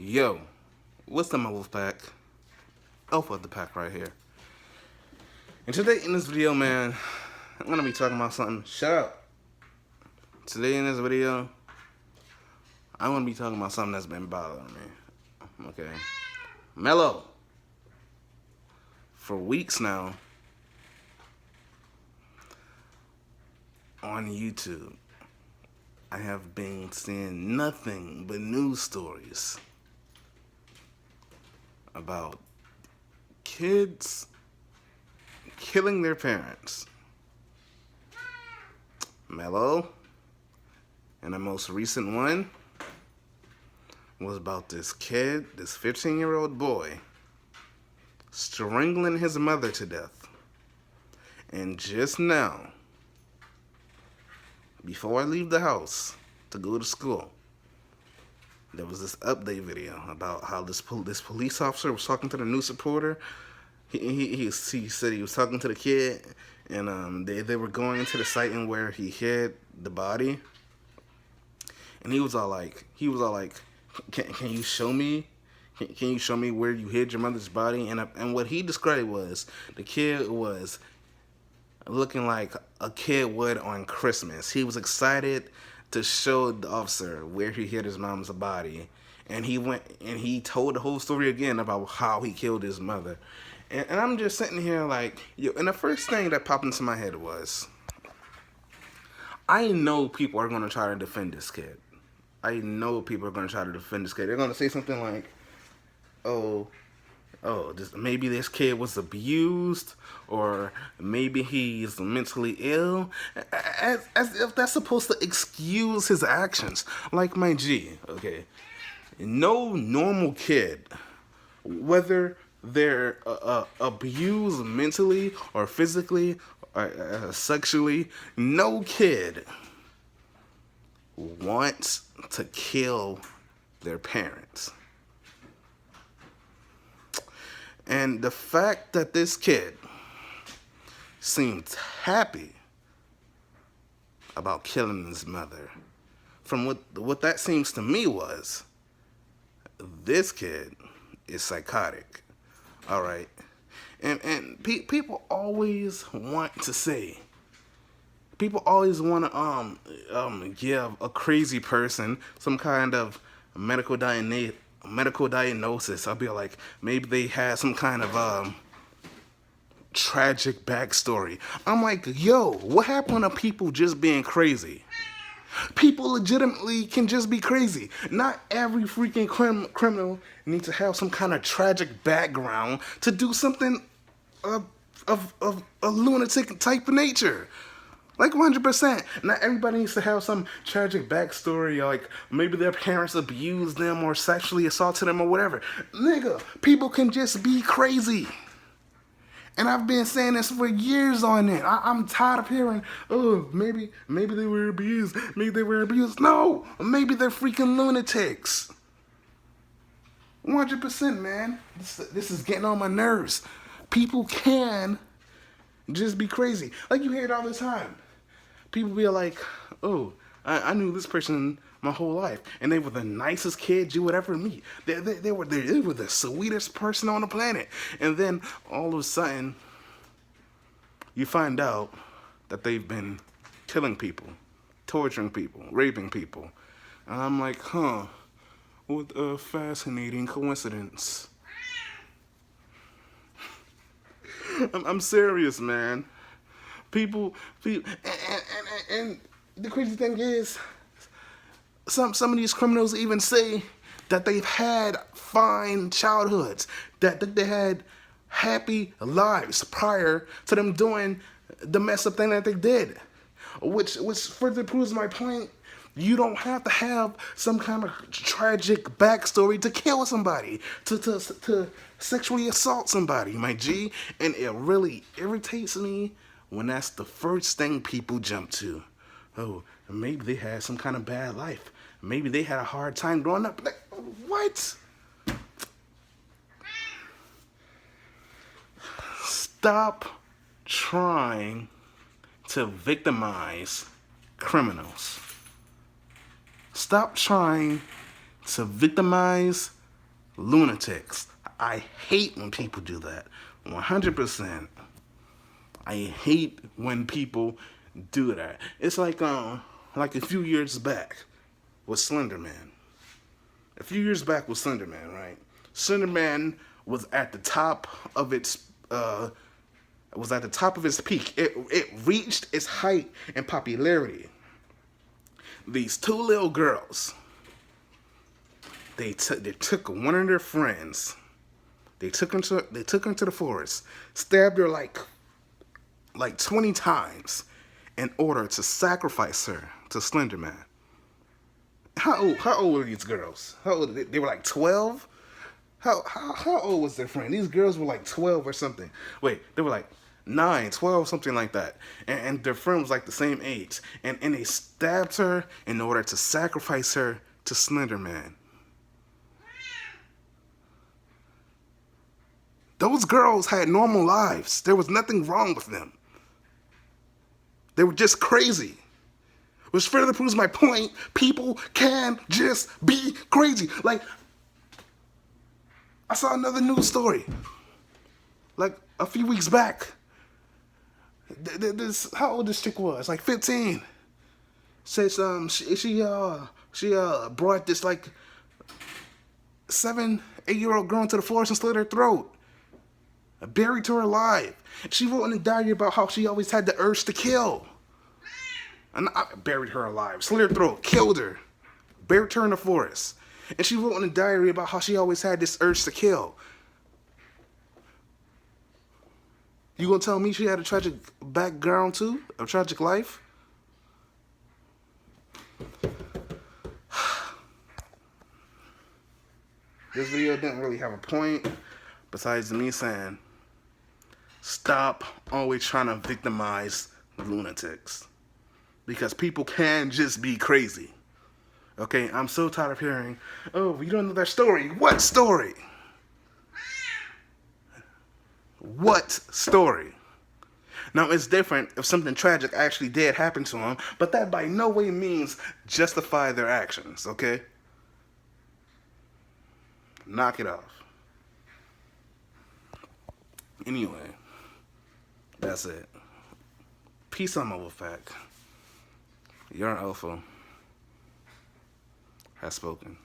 Yo, what's the mumble pack? Alpha of the pack right here. And today in this video, man, I'm gonna be talking about something. Shut up. Today in this video, I'm gonna be talking about something that's been bothering me. Okay. Mellow. For weeks now, on YouTube, I have been seeing nothing but news stories about kids killing their parents. Mellow, and the most recent one was about this kid, this 15-year-old boy, strangling his mother to death. And just now, before I leave the house to go to school, there was this update video about how this police officer was talking to the news reporter. He said he was talking to the kid, and they were going into the site and where he hid the body, and he was all like, can you show me? Can you show me where you hid your mother's body? And what he described was the kid was looking like a kid would on Christmas. He was excited to show the officer where he hid his mom's body, and he went and he told the whole story again about how he killed his mother. And I'm just sitting here like, yo, and the first thing that popped into my head was, I know people are going to try to defend this kid. I know people are going to try to defend this kid. They're going to say something like, maybe this kid was abused, or maybe he's mentally ill, as if that's supposed to excuse his actions. Like, my G, okay, no normal kid, whether they're abused mentally or physically or sexually, no kid wants to kill their parents. And the fact that this kid seemed happy about killing his mother, from what that seems to me was, this kid is psychotic. All right, and people always want to say, people always want to give a crazy person some kind of medical diagnosis. I'll be like, maybe they had some kind of tragic backstory. I'm like, yo, what happened to people just being crazy? People legitimately can just be crazy. Not every freaking criminal needs to have some kind of tragic background to do something of a lunatic type of nature. Like 100%. Not everybody needs to have some tragic backstory, like maybe their parents abused them or sexually assaulted them or whatever. Nigga, people can just be crazy. And I've been saying this for years on it. I'm tired of hearing, maybe they were abused. Maybe they were abused. No, maybe they're freaking lunatics. 100%, man. This is getting on my nerves. People can just be crazy. Like, you hear it all the time. People be like, I knew this person my whole life, and they were the nicest kids you would ever meet. They were the sweetest person on the planet. And then all of a sudden, you find out that they've been killing people, torturing people, raping people. And I'm like, what a fascinating coincidence. I'm serious, man. People, and the crazy thing is, some of these criminals even say that they've had fine childhoods, that they had happy lives prior to them doing the mess up thing that they did, which further proves my point. You don't have to have some kind of tragic backstory to kill somebody, to sexually assault somebody, my G. And it really irritates me when that's the first thing people jump to. Oh, maybe they had some kind of bad life. Maybe they had a hard time growing up. Like, what? Stop trying to victimize criminals. Stop trying to victimize lunatics. I hate when people do that. 100%. I hate when people do that. It's like a few years back with Slender Man. A few years back with Slender Man, right? Slender Man was at the top of its peak. It reached its height in popularity. These two little girls, they took one of their friends. They took her to the forest, stabbed her like 20 times in order to sacrifice her to Slender Man. How old were these girls? How old they were like 12? How old was their friend? These girls were like 12 or something. Wait, they were like 9, 12, something like that. And their friend was like the same age. And they stabbed her in order to sacrifice her to Slender Man. Those girls had normal lives. There was nothing wrong with them. They were just crazy. Which further proves my point. People can just be crazy. Like, I saw another news story. Like, a few weeks back. How old this chick was? Like 15. Says she brought this like 7, 8-year-old girl into the forest and slit her throat. Buried her alive. She wrote in a diary about how she always had the urge to kill. And I buried her alive, slit her throat, killed her, buried her in the forest. And she wrote in a diary about how she always had this urge to kill. You gonna tell me she had a tragic background too? A tragic life? This video didn't really have a point besides me saying, stop always trying to victimize lunatics. Because people can just be crazy. Okay, I'm so tired of hearing, oh, you don't know their story. What story? What story? Now, it's different if something tragic actually did happen to them, but that by no way means justify their actions, okay? Knock it off. Anyway, that's it. Peace on mobile fact. Your alpha has spoken.